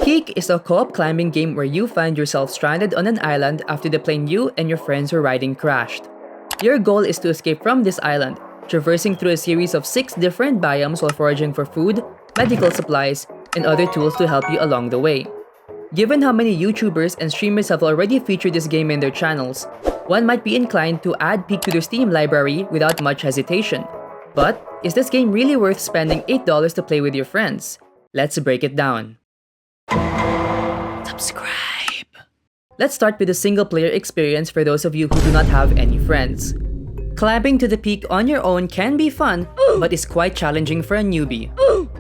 Peak is a co-op climbing game where you find yourself stranded on an island after the plane you and your friends were riding crashed. Your goal is to escape from this island, traversing through a series of 6 different biomes while foraging for food, medical supplies, and other tools to help you along the way. Given how many YouTubers and streamers have already featured this game in their channels, one might be inclined to add Peak to their Steam library without much hesitation. But is this game really worth spending $8 to play with your friends? Let's break it down. Subscribe! Let's start with the single-player experience for those of you who do not have any friends. Climbing to the peak on your own can be fun, but is quite challenging for a newbie.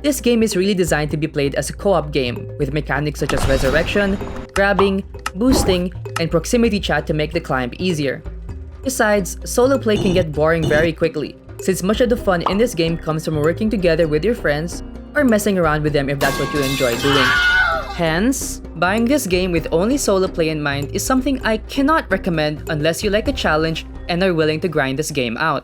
This game is really designed to be played as a co-op game, with mechanics such as resurrection, grabbing, boosting, and proximity chat to make the climb easier. Besides, solo play can get boring very quickly, since much of the fun in this game comes from working together with your friends or messing around with them if that's what you enjoy doing. Hence, buying this game with only solo play in mind is something I cannot recommend unless you like a challenge and are willing to grind this game out.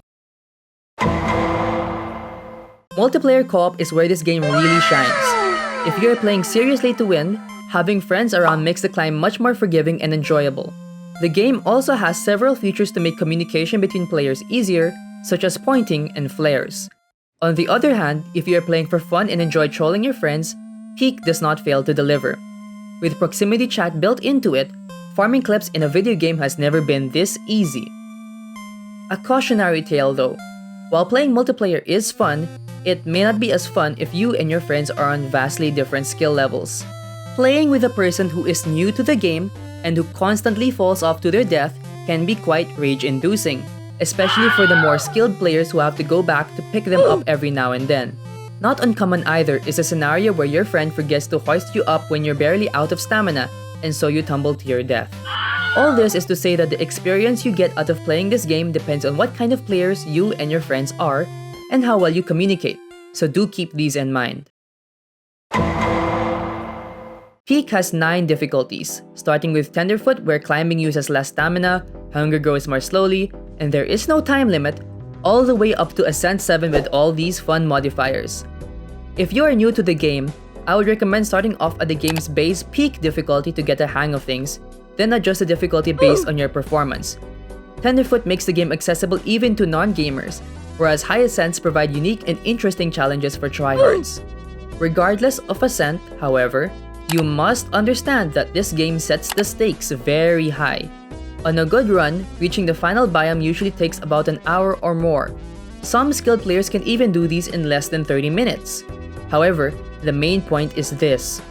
Multiplayer co-op is where this game really shines. If you're playing seriously to win, having friends around makes the climb much more forgiving and enjoyable. The game also has several features to make communication between players easier, such as pointing and flares. On the other hand, if you are playing for fun and enjoy trolling your friends, Peak does not fail to deliver. With proximity chat built into it, farming clips in a video game has never been this easy. A cautionary tale though. While playing multiplayer is fun, it may not be as fun if you and your friends are on vastly different skill levels. Playing with a person who is new to the game and who constantly falls off to their death can be quite rage-inducing, especially for the more skilled players who have to go back to pick them up every now and then. Not uncommon either is a scenario where your friend forgets to hoist you up when you're barely out of stamina, and so you tumble to your death. All this is to say that the experience you get out of playing this game depends on what kind of players you and your friends are, and how well you communicate, so do keep these in mind. Peak has 9 difficulties, starting with Tenderfoot where climbing uses less stamina, hunger grows more slowly, and there is no time limit, all the way up to Ascent 7 with all these fun modifiers. If you are new to the game, I would recommend starting off at the game's base peak difficulty to get a hang of things, then adjust the difficulty based on your performance. Tenderfoot makes the game accessible even to non-gamers, whereas high ascents provide unique and interesting challenges for tryhards. Regardless of ascent, however, you must understand that this game sets the stakes very high. On a good run, reaching the final biome usually takes about an hour or more. Some skilled players can even do these in less than 30 minutes. However, the main point is this.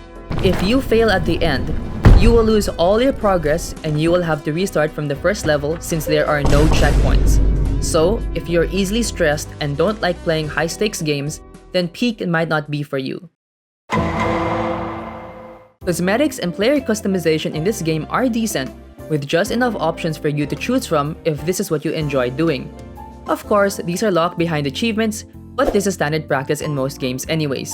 If you fail at the end, you will lose all your progress and you will have to restart from the first level since there are no checkpoints. So, if you're easily stressed and don't like playing high-stakes games, then Peak might not be for you. Cosmetics and player customization in this game are decent, with just enough options for you to choose from if this is what you enjoy doing. Of course, these are locked behind achievements, but this is standard practice in most games anyways.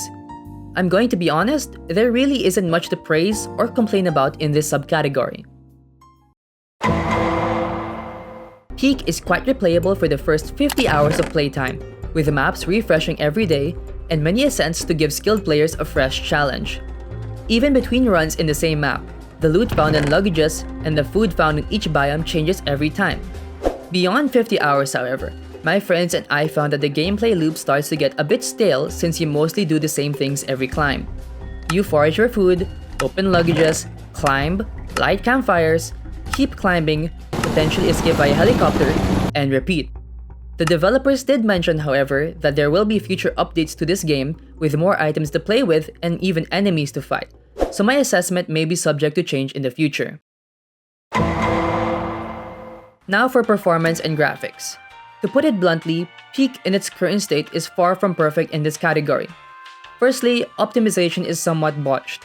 I'm going to be honest, there really isn't much to praise or complain about in this subcategory. Peak is quite replayable for the first 50 hours of playtime, with the maps refreshing every day and many ascents to give skilled players a fresh challenge. Even between runs in the same map, the loot found in luggages and the food found in each biome changes every time. Beyond 50 hours, however, my friends and I found that the gameplay loop starts to get a bit stale since you mostly do the same things every climb. You forage for food, open luggages, climb, light campfires, keep climbing, potentially escape by a helicopter, and repeat. The developers did mention, however, that there will be future updates to this game with more items to play with and even enemies to fight, so my assessment may be subject to change in the future. Now for performance and graphics. To put it bluntly, Peak in its current state is far from perfect in this category. Firstly, optimization is somewhat botched.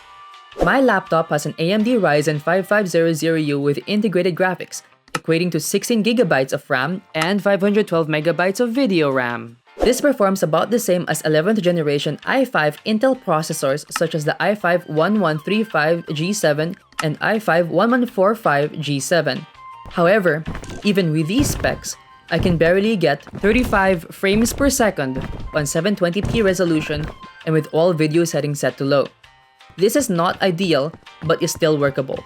My laptop has an AMD Ryzen 5500U with integrated graphics, equating to 16GB of RAM and 512MB of video RAM. This performs about the same as 11th generation i5 Intel processors such as the i5-1135G7 and i5-1145G7. However, even with these specs, I can barely get 35 frames per second on 720p resolution and with all video settings set to low. This is not ideal, but is still workable.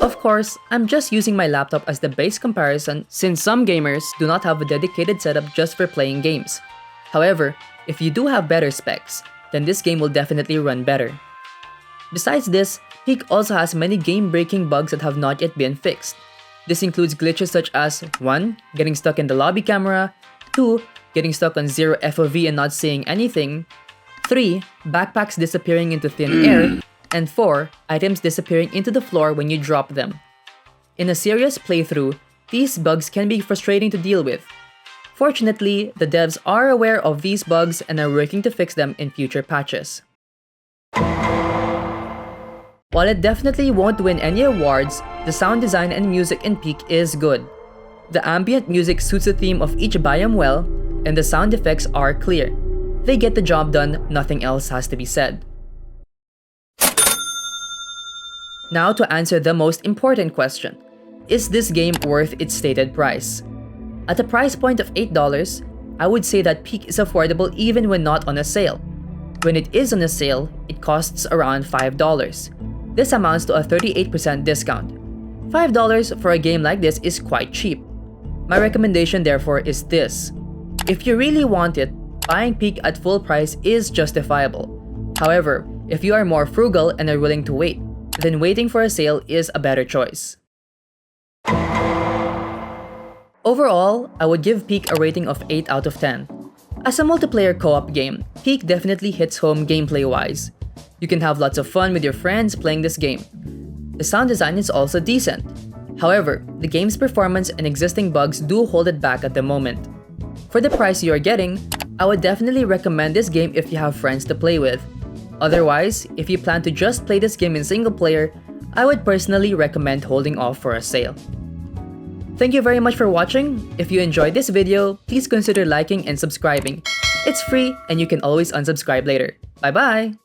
Of course, I'm just using my laptop as the base comparison since some gamers do not have a dedicated setup just for playing games. However, if you do have better specs, then this game will definitely run better. Besides this, Peak also has many game-breaking bugs that have not yet been fixed. This includes glitches such as 1. Getting stuck in the lobby camera, 2. Getting stuck on 0 FOV and not seeing anything, 3. Backpacks disappearing into thin air, and 4. Items disappearing into the floor when you drop them. In a serious playthrough, these bugs can be frustrating to deal with. Fortunately, the devs are aware of these bugs and are working to fix them in future patches. While it definitely won't win any awards, the sound design and music in Peak is good. The ambient music suits the theme of each biome well, and the sound effects are clear. They get the job done, nothing else has to be said. Now to answer the most important question. Is this game worth its stated price? At a price point of $8, I would say that Peak is affordable even when not on a sale. When it is on a sale, it costs around $5. This amounts to a 38% discount. $5 for a game like this is quite cheap. My recommendation therefore is this. If you really want it, buying Peak at full price is justifiable. However, if you are more frugal and are willing to wait, then waiting for a sale is a better choice. Overall, I would give Peak a rating of 8 out of 10. As a multiplayer co-op game, Peak definitely hits home gameplay-wise. You can have lots of fun with your friends playing this game. The sound design is also decent. However, the game's performance and existing bugs do hold it back at the moment. For the price you are getting, I would definitely recommend this game if you have friends to play with. Otherwise, if you plan to just play this game in single player, I would personally recommend holding off for a sale. Thank you very much for watching. If you enjoyed this video, please consider liking and subscribing. It's free and you can always unsubscribe later. Bye bye!